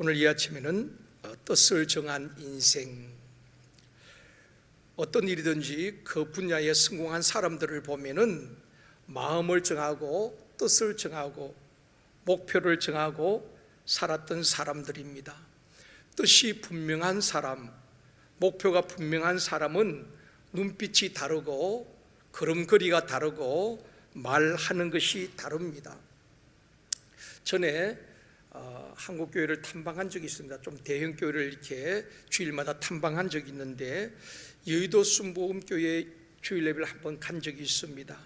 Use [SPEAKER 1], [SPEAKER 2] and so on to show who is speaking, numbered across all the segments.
[SPEAKER 1] 오늘 이 아침에는 뜻을 정한 인생, 어떤 일이든지 그 분야에 성공한 사람들을 보면은 마음을 정하고 뜻을 정하고 목표를 정하고 살았던 사람들입니다. 뜻이 분명한 사람, 목표가 분명한 사람은 눈빛이 다르고 걸음걸이가 다르고 말하는 것이 다릅니다. 전에 한국교회를 탐방한 적이 있습니다. 좀 대형교회를 이렇게 주일마다 탐방한 적이 있는데 여의도 순복음교회 주일 예배를 한번 간 적이 있습니다.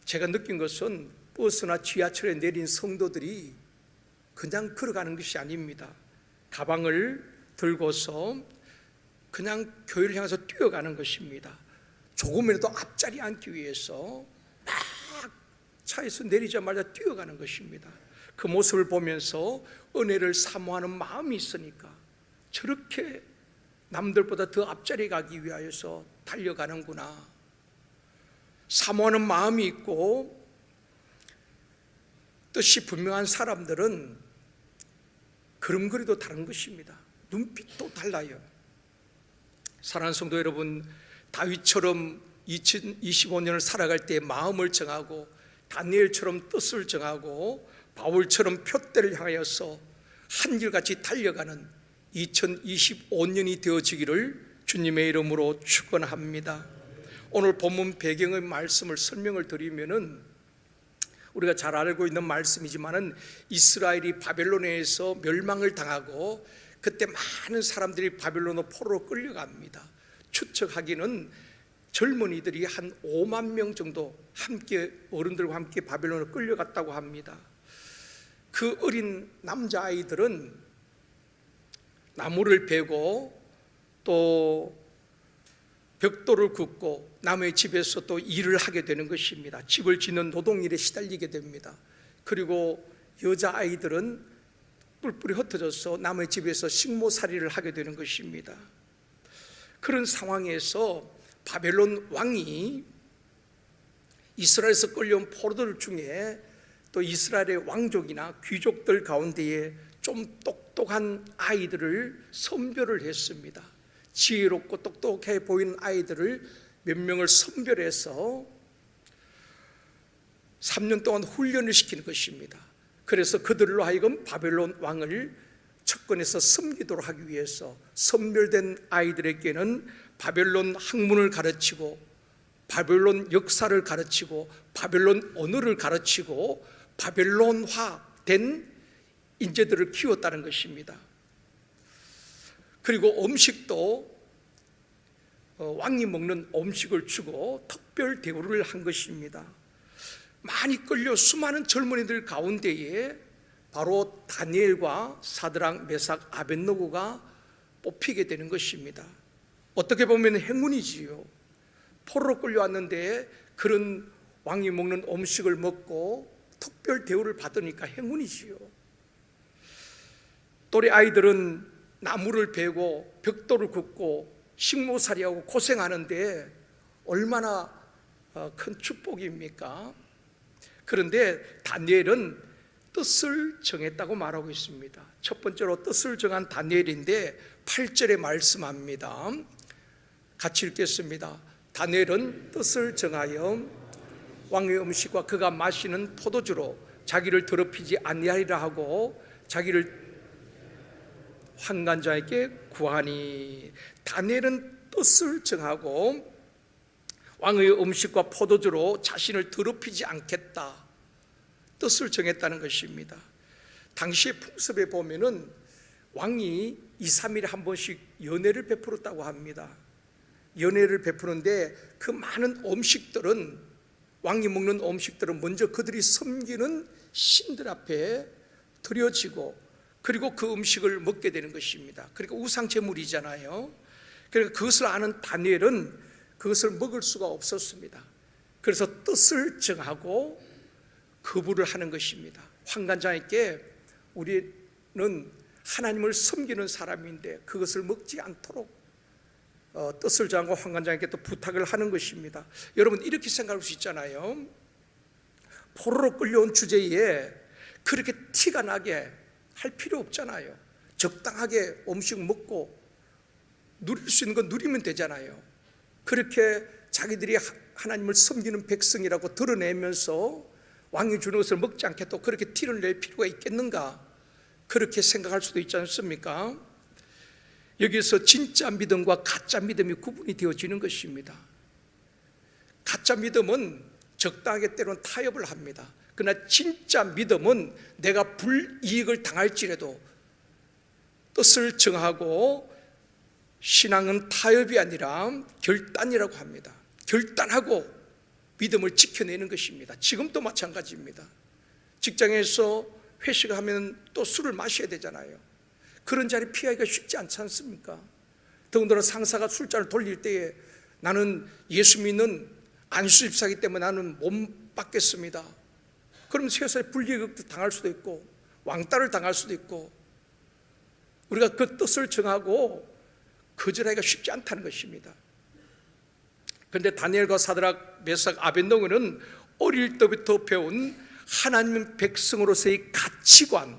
[SPEAKER 1] 제가 느낀 것은 버스나 지하철에 내린 성도들이 그냥 걸어가는 것이 아닙니다. 가방을 들고서 그냥 교회를 향해서 뛰어가는 것입니다. 조금이라도 앞자리에 앉기 위해서 막 차에서 내리자마자 뛰어가는 것입니다. 그 모습을 보면서 은혜를 사모하는 마음이 있으니까 저렇게 남들보다 더 앞자리에 가기 위하여서 달려가는구나. 사모하는 마음이 있고 뜻이 분명한 사람들은 걸음걸이도 다른 것입니다. 눈빛도 달라요. 사랑하는 성도 여러분, 다윗처럼 2025년을 살아갈 때 마음을 정하고 다니엘처럼 뜻을 정하고 바울처럼 표대를 향하여서 한결같이 달려가는 2025년이 되어지기를 주님의 이름으로 축원합니다. 오늘 본문 배경의 말씀을 설명을 드리면은 우리가 잘 알고 있는 말씀이지만은 이스라엘이 바벨론에서 멸망을 당하고 그때 많은 사람들이 바벨론으로 포로로 끌려갑니다. 추측하기는 젊은이들이 한 5만 명 정도 함께 어른들과 함께 바벨론으로 끌려갔다고 합니다. 그 어린 남자아이들은 나무를 베고 또 벽돌을 굽고 남의 집에서 또 일을 하게 되는 것입니다. 집을 짓는 노동일에 시달리게 됩니다. 그리고 여자아이들은 뿔뿔이 흩어져서 남의 집에서 식모살이를 하게 되는 것입니다. 그런 상황에서 바벨론 왕이 이스라엘에서 끌려온 포로들 중에 또 이스라엘의 왕족이나 귀족들 가운데에 좀 똑똑한 아이들을 선별을 했습니다. 지혜롭고 똑똑해 보이는 아이들을 몇 명을 선별해서 3년 동안 훈련을 시키는 것입니다. 그래서 그들로 하여금 바벨론 왕을 척근에서 섬기도록 하기 위해서 선별된 아이들에게는 바벨론 학문을 가르치고 바벨론 역사를 가르치고 바벨론 언어를 가르치고 바벨론화된 인재들을 키웠다는 것입니다. 그리고 음식도 왕이 먹는 음식을 주고 특별 대우를 한 것입니다. 많이 끌려 수많은 젊은이들 가운데에 바로 다니엘과 사드락, 메삭, 아벳느고가 뽑히게 되는 것입니다. 어떻게 보면 행운이지요. 포로로 끌려왔는데 그런 왕이 먹는 음식을 먹고 특별 대우를 받으니까 행운이지요. 또래 아이들은 나무를 베고 벽돌을 굽고 식모살이하고 고생하는데 얼마나 큰 축복입니까? 그런데 다니엘은 뜻을 정했다고 말하고 있습니다. 첫 번째로 뜻을 정한 다니엘인데 8절에 말씀합니다. 같이 읽겠습니다. 다니엘은 뜻을 정하여 왕의 음식과 그가 마시는 포도주로 자기를 더럽히지 아니하리라 하고 자기를 환관자에게 구하니. 다니엘은 뜻을 정하고 왕의 음식과 포도주로 자신을 더럽히지 않겠다, 뜻을 정했다는 것입니다. 당시의 풍습에 보면은 왕이 2, 3일에 한 번씩 연회를 베풀었다고 합니다. 연회를 베푸는데 그 많은 음식들은, 왕이 먹는 음식들은 먼저 그들이 섬기는 신들 앞에 드려지고 그리고 그 음식을 먹게 되는 것입니다. 그러니까 우상제물이잖아요. 그러니까 그것을 아는 다니엘은 그것을 먹을 수가 없었습니다. 그래서 뜻을 정하고 거부를 하는 것입니다. 환관장에게 우리는 하나님을 섬기는 사람인데 그것을 먹지 않도록 뜻을 정하고 환관장에게 또 부탁을 하는 것입니다. 여러분, 이렇게 생각할 수 있잖아요. 포로로 끌려온 주제에 그렇게 티가 나게 할 필요 없잖아요. 적당하게 음식 먹고 누릴 수 있는 건 누리면 되잖아요. 그렇게 자기들이 하나님을 섬기는 백성이라고 드러내면서 왕이 주는 것을 먹지 않겠다고 그렇게 티를 낼 필요가 있겠는가, 그렇게 생각할 수도 있지 않습니까? 여기서 진짜 믿음과 가짜 믿음이 구분이 되어지는 것입니다. 가짜 믿음은 적당하게 때로는 타협을 합니다. 그러나 진짜 믿음은 내가 불이익을 당할지라도 뜻을 정하고, 신앙은 타협이 아니라 결단이라고 합니다. 결단하고 믿음을 지켜내는 것입니다. 지금도 마찬가지입니다. 직장에서 회식하면 또 술을 마셔야 되잖아요. 그런 자리 피하기가 쉽지 않지 않습니까? 더군다나 상사가 술잔을 돌릴 때에 나는 예수 믿는 안수 집사이기 때문에 나는 못 받겠습니다. 그럼 회사에 불이익을 당할 수도 있고 왕따를 당할 수도 있고, 우리가 그 뜻을 정하고 거절하기가 쉽지 않다는 것입니다. 그런데 다니엘과 사드락, 메삭, 아벳느고는 어릴 때부터 배운 하나님의 백성으로서의 가치관,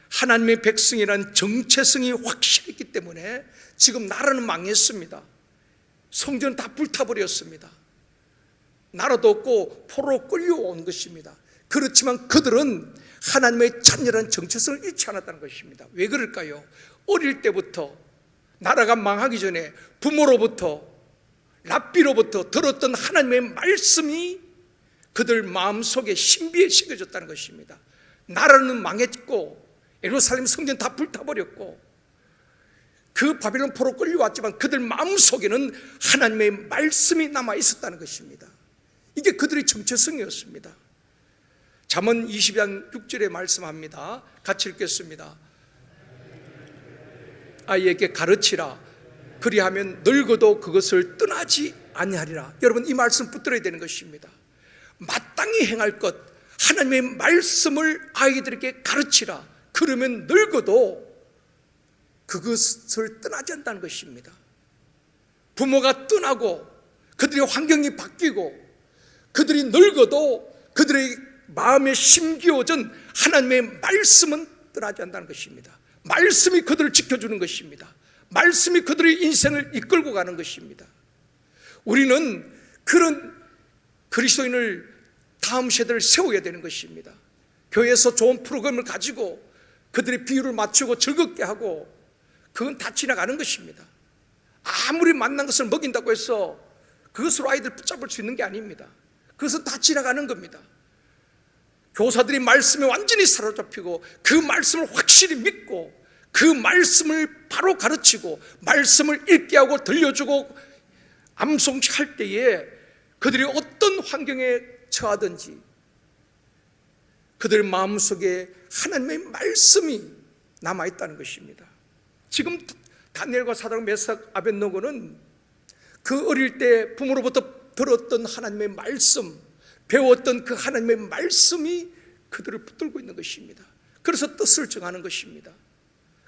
[SPEAKER 1] 하나님의 백성이라는 정체성이 확실했기 때문에 지금 나라는 망했습니다. 성전은 다 불타버렸습니다. 나라도 없고 포로로 끌려온 것입니다. 그렇지만 그들은 하나님의 자녀라는 정체성을 잃지 않았다는 것입니다. 왜 그럴까요? 어릴 때부터 나라가 망하기 전에 부모로부터, 랍비로부터 들었던 하나님의 말씀이 그들 마음속에 신비에 새겨졌다는 것입니다. 나라는 망했고 예루살렘 성전 다 불타버렸고 그 바빌론 포로 끌려왔지만 그들 마음속에는 하나님의 말씀이 남아있었다는 것입니다. 이게 그들의 정체성이었습니다. 잠언 22장 6절에 말씀합니다. 같이 읽겠습니다. 아이에게 가르치라. 그리하면 늙어도 그것을 떠나지 아니하리라. 여러분, 이 말씀 붙들어야 되는 것입니다. 마땅히 행할 것, 하나님의 말씀을 아이들에게 가르치라. 그러면 늙어도 그것을 떠나지 않는다는 것입니다. 부모가 떠나고 그들의 환경이 바뀌고 그들이 늙어도 그들의 마음에 심기어진 하나님의 말씀은 떠나지 않는다는 것입니다. 말씀이 그들을 지켜주는 것입니다. 말씀이 그들의 인생을 이끌고 가는 것입니다. 우리는 그런 그리스도인을, 다음 세대를 세워야 되는 것입니다. 교회에서 좋은 프로그램을 가지고 그들의 비유를 맞추고 즐겁게 하고, 그건 다 지나가는 것입니다. 아무리 만난 것을 먹인다고 해서 그것으로 아이들 붙잡을 수 있는 게 아닙니다. 그것은 다 지나가는 겁니다. 교사들이 말씀에 완전히 사로잡히고 그 말씀을 확실히 믿고 그 말씀을 바로 가르치고 말씀을 읽게 하고 들려주고 암송할 때에 그들이 어떤 환경에 처하든지 그들 마음속에 하나님의 말씀이 남아있다는 것입니다. 지금 다니엘과 사드락, 메삭, 아벳느고는 그 어릴 때 부모로부터 들었던 하나님의 말씀, 배웠던 그 하나님의 말씀이 그들을 붙들고 있는 것입니다. 그래서 뜻을 정하는 것입니다.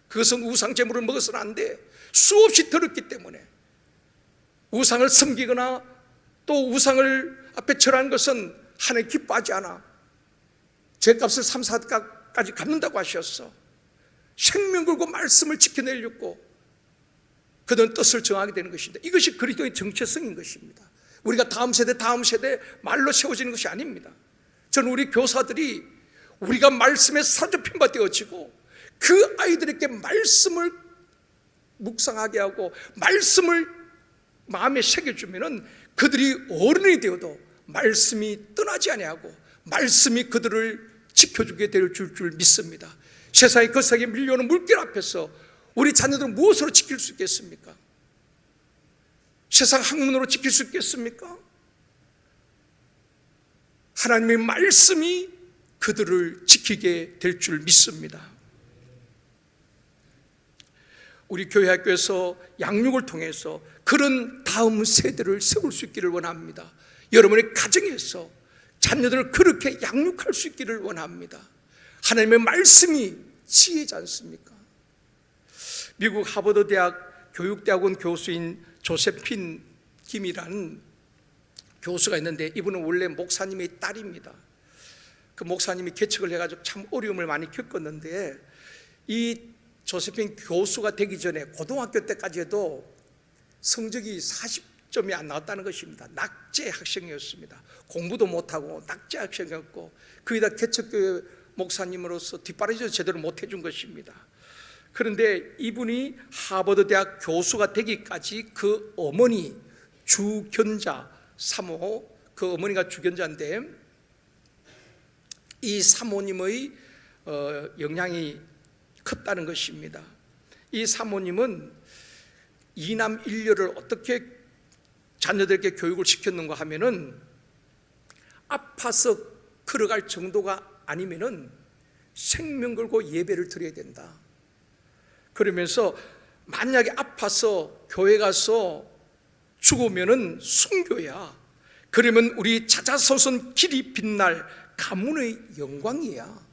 [SPEAKER 1] 그것은 우상 제물을 먹어서는 안 돼. 수없이 들었기 때문에. 우상을 섬기거나 또 우상을 앞에 절하는 것은 하나님 기뻐하지 않아. 죄값을 3, 4까지 갚는다고 하셨어. 생명 걸고 말씀을 지켜내려고 그들은 뜻을 정하게 되는 것입니다. 이것이 그리스도의 정체성인 것입니다. 우리가 다음 세대 말로 세워지는 것이 아닙니다. 저는 우리 교사들이 우리가 말씀에 사로잡힌 바 되어지고 그 아이들에게 말씀을 묵상하게 하고 말씀을 마음에 새겨주면은 그들이 어른이 되어도 말씀이 떠나지 아니하고 말씀이 그들을 지켜주게 될 줄 믿습니다. 세상의 거세게 밀려오는 물길 앞에서 우리 자녀들은 무엇으로 지킬 수 있겠습니까? 세상 학문으로 지킬 수 있겠습니까? 하나님의 말씀이 그들을 지키게 될 줄 믿습니다. 우리 교회 학교에서 양육을 통해서 그런 다음 세대를 세울 수 있기를 원합니다. 여러분의 가정에서 자녀들을 그렇게 양육할 수 있기를 원합니다. 하나님의 말씀이 지혜지 않습니까? 미국 하버드 대학 교육대학원 교수인 조세핀 김이라는 교수가 있는데 이분은 원래 목사님의 딸입니다. 그 목사님이 개척을 해가지고 참 어려움을 많이 겪었는데 이 조세핀 교수가 되기 전에 고등학교 때까지 해도 성적이 40점이 안 나왔다는 것입니다. 낙제 학생이었습니다. 공부도 못하고 낙제 학생이었고, 거기다 개척교회 목사님으로서 뒷바라지도 제대로 못 해준 것입니다. 그런데 이분이 하버드 대학 교수가 되기까지 그 어머니 주견자 사모, 그 어머니가 주견자인데 이 사모님의 영향이 컸다는 것입니다. 이 사모님은 이남 일녀를 어떻게 자녀들에게 교육을 시켰는가 하면은 아파서 걸어갈 정도가 아니면은 생명 걸고 예배를 드려야 된다. 그러면서 만약에 아파서 교회 가서 죽으면은 순교야. 그러면 우리 찾아서선 길이 빛날 가문의 영광이야.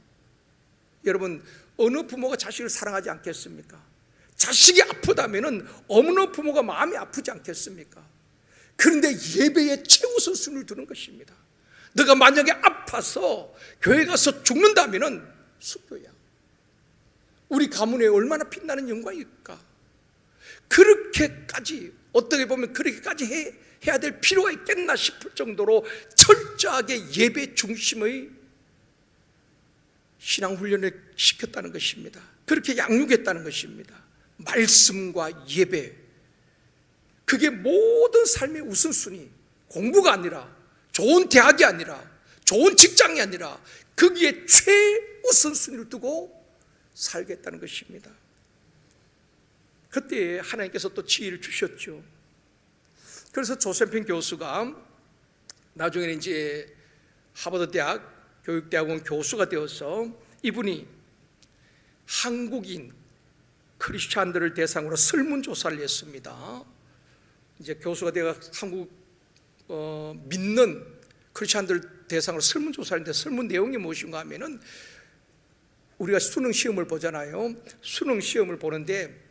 [SPEAKER 1] 여러분, 어느 부모가 자식을 사랑하지 않겠습니까? 자식이 아프다면은 어느 부모가 마음이 아프지 않겠습니까? 그런데 예배에 최우선순위를 두는 것입니다. 너가 만약에 아파서 교회 가서 죽는다면은 순교야. 우리 가문에 얼마나 빛나는 영광일까? 그렇게까지, 어떻게 보면 그렇게까지 해야 될 필요가 있겠나 싶을 정도로 철저하게 예배 중심의 신앙훈련을 시켰다는 것입니다. 그렇게 양육했다는 것입니다. 말씀과 예배, 그게 모든 삶의 우선순위, 공부가 아니라, 좋은 대학이 아니라, 좋은 직장이 아니라 거기에 최우선순위를 두고 살겠다는 것입니다. 그때 하나님께서 또 지혜를 주셨죠. 그래서 조세핀 교수가 나중에는 이제 하버드 대학 교육대학원 교수가 되어서 이분이 한국인 크리스찬들을 대상으로 설문조사를 했습니다. 이제 교수가 되어 한국 믿는 크리스찬들 대상으로 설문조사를 했는데, 설문 내용이 무엇인가 하면은 우리가 수능 시험을 보잖아요. 수능 시험을 보는데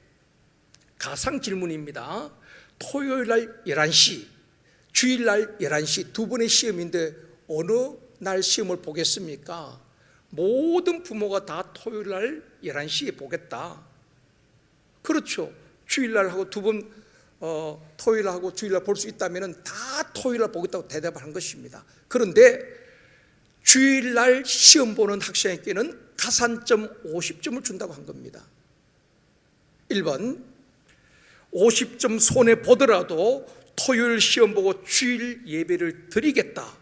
[SPEAKER 1] 가상 질문입니다. 토요일 날 11시, 주일 날 11시 두 번의 시험인데 어느 날 시험을 보겠습니까? 모든 부모가 다 토요일 날 11시에 보겠다. 그렇죠. 주일 날 하고 두 번 토요일 하고 주일 날 볼 수 있다면 다 토요일 날 보겠다고 대답을 한 것입니다. 그런데 주일 날 시험 보는 학생에게는 가산점 50점을 준다고 한 겁니다. 1번 50점 손해 보더라도 토요일 시험 보고 주일 예배를 드리겠다.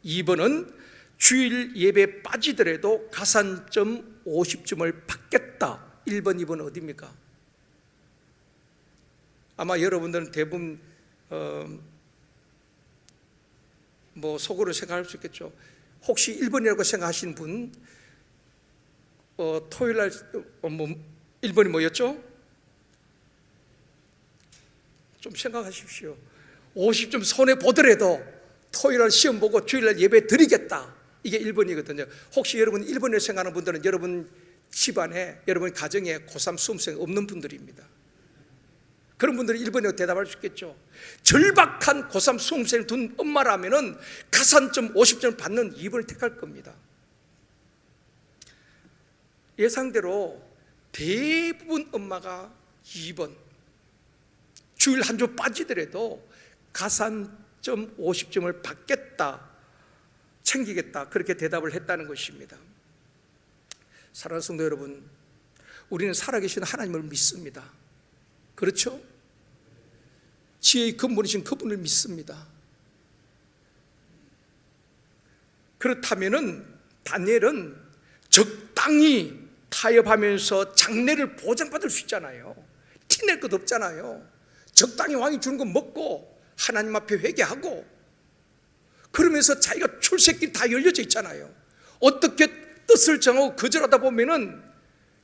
[SPEAKER 1] 2번은 주일 예배 빠지더라도 가산점 50점을 받겠다. 1번, 2번 어디입니까? 아마 여러분들은 대부분 속으로 생각할 수 있겠죠. 혹시 1번이라고 생각하시는 분, 토요일 날 1번이 뭐였죠? 좀 생각하십시오. 50점 손해 보더라도 토요일 날 시험 보고 주일 날 예배 드리겠다. 이게 1번이거든요. 혹시 여러분 1번을 생각하는 분들은 여러분 집안에, 여러분 가정에 고3 수험생 없는 분들입니다. 그런 분들이 1번이라고 대답할 수 있겠죠. 절박한 고3 수험생을 둔 엄마라면은 가산점 50점을 받는 2번을 택할 겁니다. 예상대로 대부분 엄마가 2번, 주일 한 주 빠지더라도 가산점 50점을 받겠다, 챙기겠다, 그렇게 대답을 했다는 것입니다. 사랑하는 성도 여러분, 우리는 살아계신 하나님을 믿습니다. 그렇죠? 지혜의 근본이신 그분을 믿습니다. 그렇다면은 다니엘은 적당히 타협하면서 장래를 보장받을 수 있잖아요. 티낼 것 없잖아요. 적당히 왕이 주는 거 먹고 하나님 앞에 회개하고, 그러면서 자기가 출세길 다 열려져 있잖아요. 어떻게 뜻을 정하고 거절하다 보면은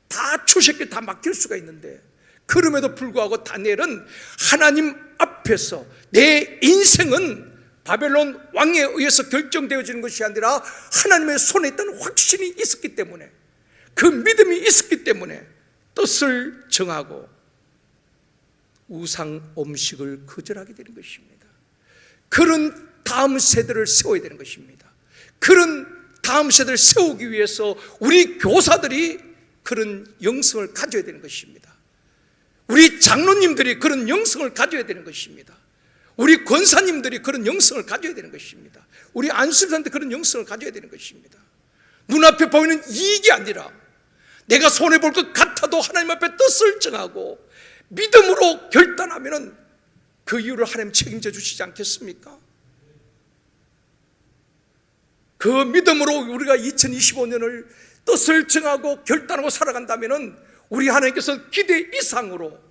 [SPEAKER 1] 다 출세길 다 막힐 수가 있는데, 그럼에도 불구하고 다니엘은 하나님 앞에서 내 인생은 바벨론 왕에 의해서 결정되어지는 것이 아니라 하나님의 손에 있다는 확신이 있었기 때문에, 그 믿음이 있었기 때문에 뜻을 정하고 우상 음식을 거절하게 되는 것입니다. 그런 다음 세대를 세워야 되는 것입니다. 그런 다음 세대를 세우기 위해서 우리 교사들이 그런 영성을 가져야 되는 것입니다. 우리 장로님들이 그런 영성을 가져야 되는 것입니다. 우리 권사님들이 그런 영성을 가져야 되는 것입니다. 우리 안수사님들 그런 영성을 가져야 되는 것입니다. 눈앞에 보이는 이익이 아니라 내가 손해볼 것 같아도 하나님 앞에 뜻을 정하고 믿음으로 결단하면 그 이유를 하나님 책임져 주시지 않겠습니까? 그 믿음으로 우리가 2025년을 뜻을 정하고 결단하고 살아간다면 우리 하나님께서 기대 이상으로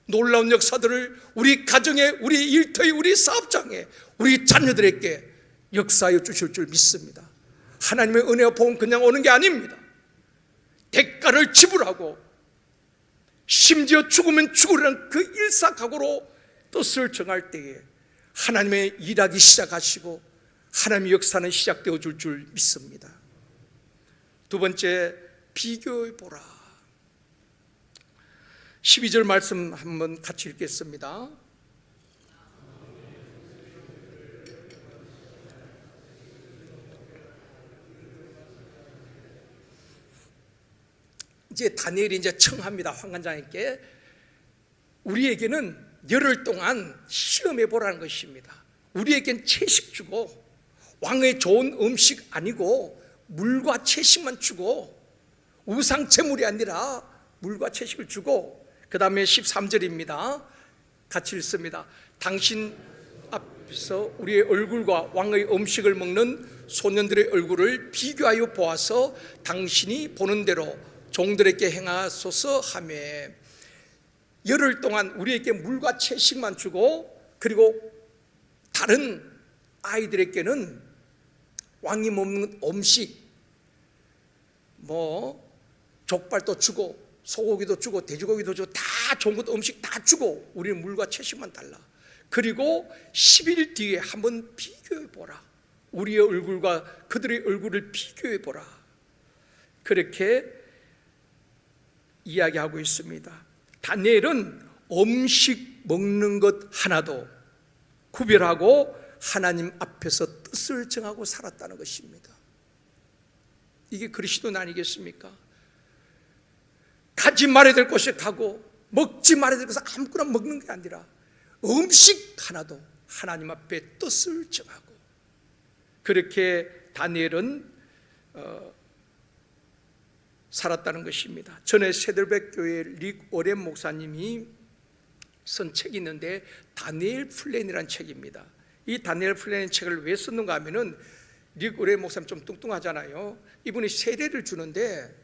[SPEAKER 1] 놀라운 역사들을 우리 가정에, 우리 일터에, 우리 사업장에, 우리 자녀들에게 역사하여 주실 줄 믿습니다. 하나님의 은혜와 복은 그냥 오는 게 아닙니다. 대가를 지불하고 심지어 죽으면 죽으라는 그 일사각오로 뜻을 정할 때에 하나님의 일하기 시작하시고 하나님의 역사는 시작되어 줄 믿습니다. 두 번째, 비교해보라. 12절 말씀 한번 같이 읽겠습니다. 이제 다니엘이 이제 청합니다. 환관장에게 우리에게는 열흘 동안 시험해 보라는 것입니다. 우리에겐 채식 주고 왕의 좋은 음식 아니고 물과 채식만 주고 우상 제물이 아니라 물과 채식을 주고, 그 다음에 13절입니다. 같이 읽습니다. 당신 앞에서 우리의 얼굴과 왕의 음식을 먹는 소년들의 얼굴을 비교하여 보아서 당신이 보는 대로 종들에게 행하소서 하며, 열흘 동안 우리에게 물과 채식만 주고 그리고 다른 아이들에게는 왕이 먹는 음식, 족발도 주고 소고기도 주고 돼지고기도 주고 다 좋은 것 음식 다 주고 우리는 물과 채식만 달라. 그리고 10일 뒤에 한번 비교해보라. 우리의 얼굴과 그들의 얼굴을 비교해보라. 그렇게 이야기하고 있습니다. 다니엘은 음식 먹는 것 하나도 구별하고 하나님 앞에서 뜻을 정하고 살았다는 것입니다. 이게 그리스도는 아니겠습니까? 가지 말아야 될 곳에 가고 먹지 말아야 될 곳에 아무거나 먹는 게 아니라 음식 하나도 하나님 앞에 뜻을 정하고, 그렇게 다니엘은 살았다는 것입니다. 전에 세들백 교회 릭 오렌 목사님이 쓴 책이 있는데 다니엘 플랜이라는 책입니다. 이 다니엘 플랜 책을 왜 썼는가 하면은 릭 오렌 목사님 좀 뚱뚱하잖아요. 이분이 세례를 주는데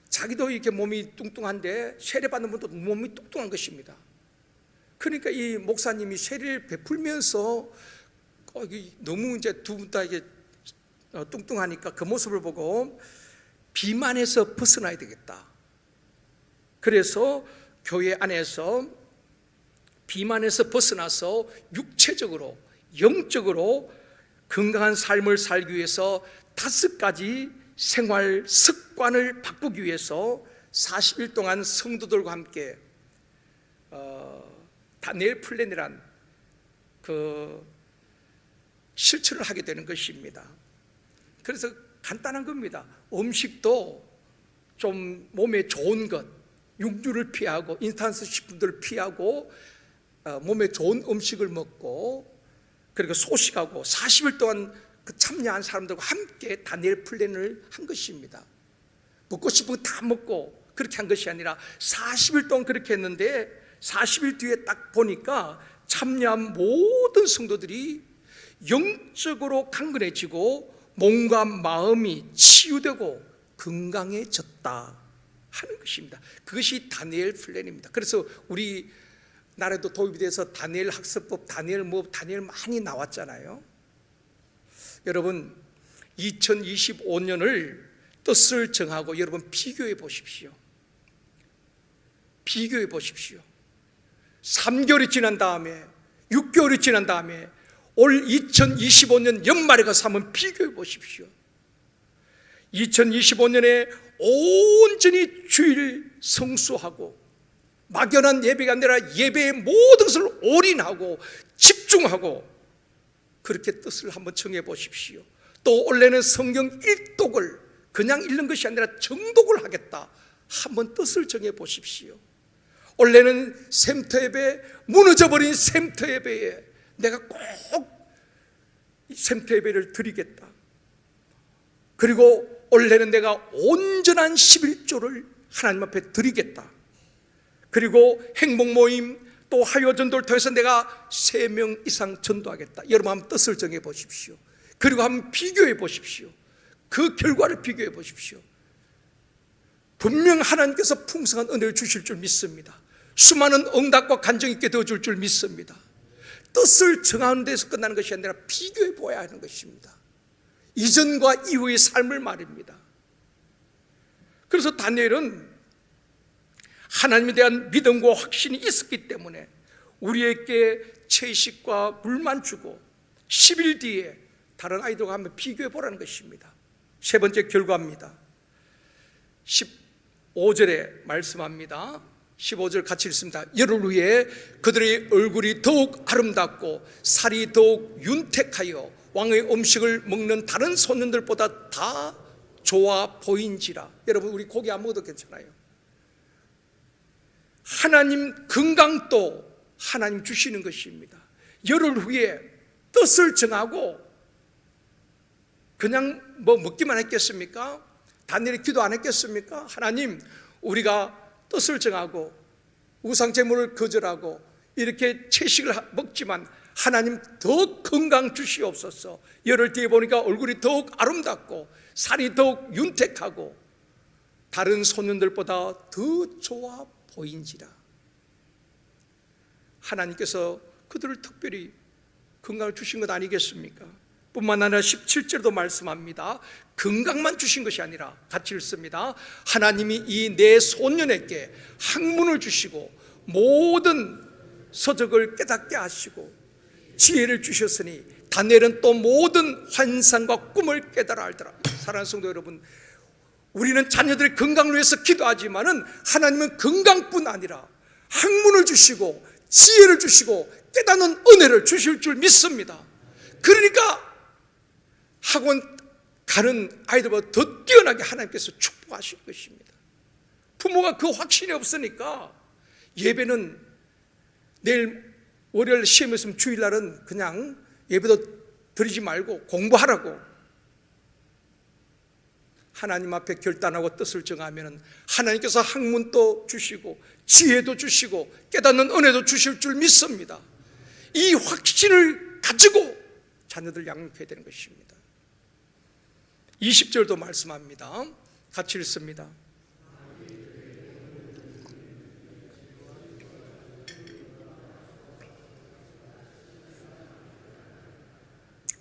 [SPEAKER 1] 자기도 이렇게 몸이 뚱뚱한데 세례받는 분도 몸이 뚱뚱한 것입니다. 그러니까 이 목사님이 세례를 베풀면서 너무 이제 두 분 다 이게 뚱뚱하니까 그 모습을 보고 비만에서 벗어나야 되겠다. 그래서 교회 안에서 비만에서 벗어나서 육체적으로, 영적으로 건강한 삶을 살기 위해서 5가지 생활 습관을 바꾸기 위해서 40일 동안 성도들과 함께 다니엘 플랜이란 그 실천을 하게 되는 것입니다. 그래서 간단한 겁니다. 음식도 좀 몸에 좋은 것, 육류를 피하고 인스턴트 식품들을 피하고 몸에 좋은 음식을 먹고 그리고 소식하고 40일 동안 그 참여한 사람들과 함께 다니엘 플랜을 한 것입니다. 먹고 싶은 거 다 먹고 그렇게 한 것이 아니라 40일 동안 그렇게 했는데 40일 뒤에 딱 보니까 참여한 모든 성도들이 영적으로 강건해지고 몸과 마음이 치유되고 건강해졌다 하는 것입니다. 그것이 다니엘 플랜입니다. 그래서 우리 나라에도 도입이 돼서 다니엘 학습법, 다니엘 많이 나왔잖아요. 여러분 2025년을 뜻을 정하고 여러분 비교해 보십시오. 비교해 보십시오. 3개월이 지난 다음에 6개월이 지난 다음에 올 2025년 연말에 가서 한번 비교해 보십시오. 2025년에 온전히 주일 성수하고 막연한 예배가 아니라 예배의 모든 것을 올인하고 집중하고 그렇게 뜻을 한번 정해 보십시오. 또 올해는 성경 일독을 그냥 읽는 것이 아니라 정독을 하겠다 한번 뜻을 정해 보십시오. 원래는 샘터 예배, 무너져버린 샘터 예배에 내가 꼭 샘터 예배를 드리겠다. 그리고 원래는 내가 온전한 11조를 하나님 앞에 드리겠다. 그리고 행복 모임 또 하요 전도를 통해서 내가 3명 이상 전도하겠다. 여러분 한번 뜻을 정해 보십시오. 그리고 한번 비교해 보십시오. 그 결과를 비교해 보십시오. 분명 하나님께서 풍성한 은혜를 주실 줄 믿습니다. 수많은 응답과 간정 있게 되어줄 줄 믿습니다. 뜻을 정하는 데서 끝나는 것이 아니라 비교해 보아야 하는 것입니다. 이전과 이후의 삶을 말입니다. 그래서 다니엘은 하나님에 대한 믿음과 확신이 있었기 때문에 우리에게 채식과 물만 주고 10일 뒤에 다른 아이들과 한번 비교해 보라는 것입니다. 세 번째 결과입니다. 15절에 말씀합니다. 15절 같이 읽습니다. 열흘 후에 그들의 얼굴이 더욱 아름답고 살이 더욱 윤택하여 왕의 음식을 먹는 다른 손님들보다 다 좋아 보인지라. 여러분 우리 고기 안 먹어도 괜찮아요. 하나님 건강도 하나님 주시는 것입니다. 열흘 후에 뜻을 정하고 그냥 먹기만 했겠습니까? 다니엘이 기도 안 했겠습니까? 하나님 우리가 뜻을 정하고 우상제물을 거절하고 이렇게 채식을 먹지만 하나님 더 건강 주시옵소서. 열흘 뒤에 보니까 얼굴이 더욱 아름답고 살이 더욱 윤택하고 다른 소년들보다 더 좋아 보인지라. 하나님께서 그들을 특별히 건강을 주신 것 아니겠습니까? 뿐만 아니라 17절도 말씀합니다. 건강만 주신 것이 아니라 같이 읽습니다. 하나님이 이 네 소년에게 학문을 주시고 모든 서적을 깨닫게 하시고 지혜를 주셨으니 다니엘은 또 모든 환상과 꿈을 깨달아 알더라. 사랑하는 성도 여러분, 우리는 자녀들의 건강을 위해서 기도하지만은 하나님은 건강뿐 아니라 학문을 주시고 지혜를 주시고 깨닫는 은혜를 주실 줄 믿습니다. 그러니까 학원 가는 아이들보다 더 뛰어나게 하나님께서 축복하실 것입니다. 부모가 그 확신이 없으니까 예배는 내일 월요일 시험 있으면 주일날은 그냥 예배도 드리지 말고 공부하라고. 하나님 앞에 결단하고 뜻을 정하면 하나님께서 학문도 주시고 지혜도 주시고 깨닫는 은혜도 주실 줄 믿습니다. 이 확신을 가지고 자녀들 양육해야 되는 것입니다. 20절도 말씀합니다. 같이 읽습니다.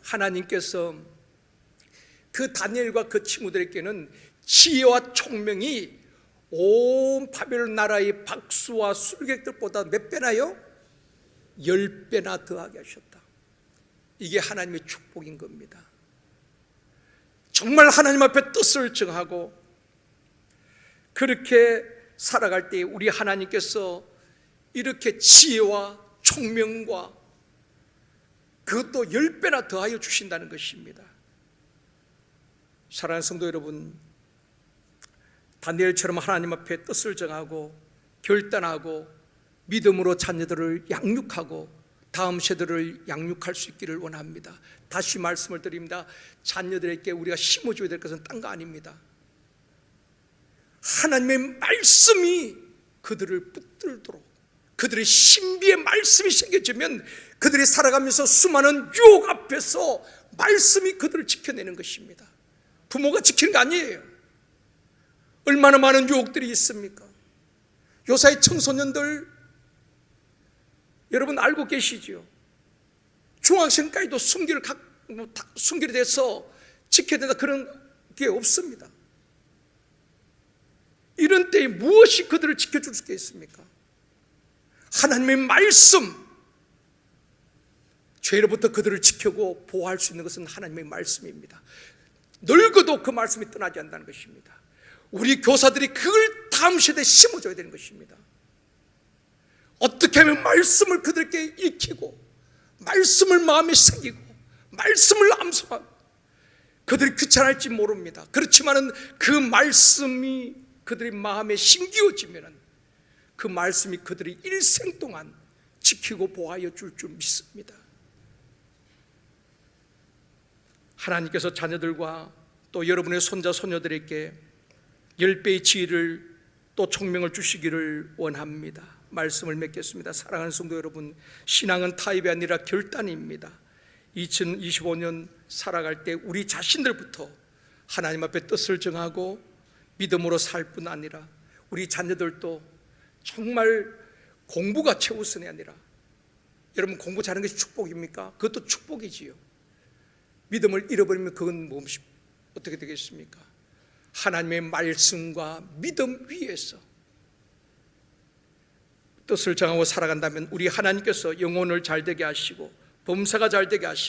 [SPEAKER 1] 하나님께서 그 다니엘과 그 친구들에게는 지혜와 총명이 온 바벨론 나라의 박수와 술객들보다 몇 배나요? 10배나 더하게 하셨다. 이게 하나님의 축복인 겁니다. 정말 하나님 앞에 뜻을 정하고 그렇게 살아갈 때 우리 하나님께서 이렇게 지혜와 총명과 그것도 10배나 더하여 주신다는 것입니다. 사랑하는 성도 여러분, 다니엘처럼 하나님 앞에 뜻을 정하고 결단하고 믿음으로 자녀들을 양육하고 다음 세대를 양육할 수 있기를 원합니다. 다시 말씀을 드립니다. 자녀들에게 우리가 심어줘야 될 것은 딴 거 아닙니다. 하나님의 말씀이 그들을 붙들도록, 그들의 신비의 말씀이 새겨지면 그들이 살아가면서 수많은 유혹 앞에서 말씀이 그들을 지켜내는 것입니다. 부모가 지키는 거 아니에요. 얼마나 많은 유혹들이 있습니까? 요사이 청소년들 여러분 알고 계시죠? 중학생까지도 순결이 돼서 지켜야 된다 그런 게 없습니다. 이런 때에 무엇이 그들을 지켜줄 수 있습니까? 하나님의 말씀, 죄로부터 그들을 지키고 보호할 수 있는 것은 하나님의 말씀입니다. 늙어도 그 말씀이 떠나지 않는다는 것입니다. 우리 교사들이 그걸 다음 세대에 심어줘야 되는 것입니다. 어떻게 하면 말씀을 그들에게 익히고 말씀을 마음에 새기고 말씀을 암송하고 그들이 귀찮을지 모릅니다. 그렇지만은 그 말씀이 그들의 마음에 심기어지면 그 말씀이 그들의 일생 동안 지키고 보호하여 줄 믿습니다. 하나님께서 자녀들과 또 여러분의 손자 손녀들에게 10배의 지혜를 또 총명을 주시기를 원합니다. 말씀을 맺겠습니다. 사랑하는 성도 여러분, 신앙은 타입이 아니라 결단입니다. 2025년 살아갈 때 우리 자신들부터 하나님 앞에 뜻을 정하고 믿음으로 살 뿐 아니라 우리 자녀들도 정말 공부가 최우선이 아니라, 여러분 공부 잘하는 것이 축복입니까? 그것도 축복이지요. 믿음을 잃어버리면 그건 어떻게 되겠습니까? 하나님의 말씀과 믿음 위에서 뜻을 정하고 살아간다면 우리 하나님께서 영혼을 잘되게 하시고 범사가 잘되게 하시고